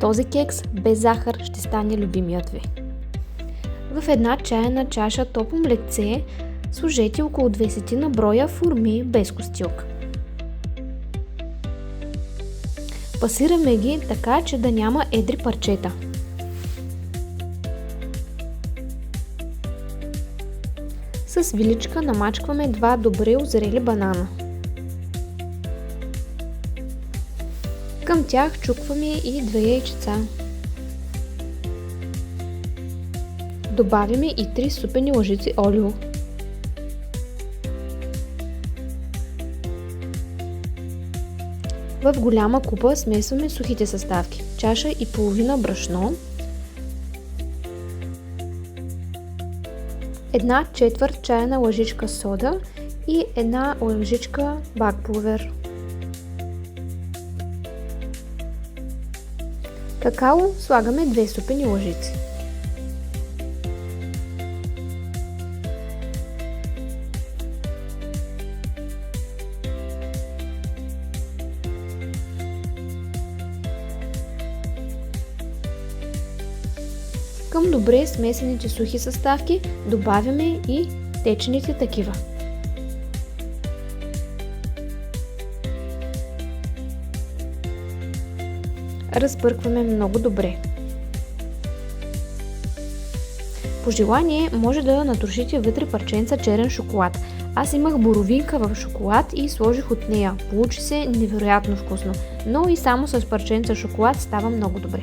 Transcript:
този кекс без захар ще стане любимият ви. В една чайна чаша топло млекце сложете около 20 на броя форми без костилка. Пасираме ги така, че да няма едри парчета. С виличка намачкваме 2 добре озрели банана. Към тях чукваме и 2 яйчеца. Добавяме и 3 супени лъжици олио. В голяма купа смесваме сухите съставки. Чаша и половина брашно, 1/4 чайна лъжичка сода и 1 лъжичка бакпулвер. Какао слагаме 2 супени лъжици. Към добре смесените сухи съставки добавяме и течените такива. Разпъркваме много добре. По желание може да натрошите вътре парченца черен шоколад. Аз имах боровинка в шоколад и сложих от нея. Получи се невероятно вкусно, но и само с парченца шоколад става много добре.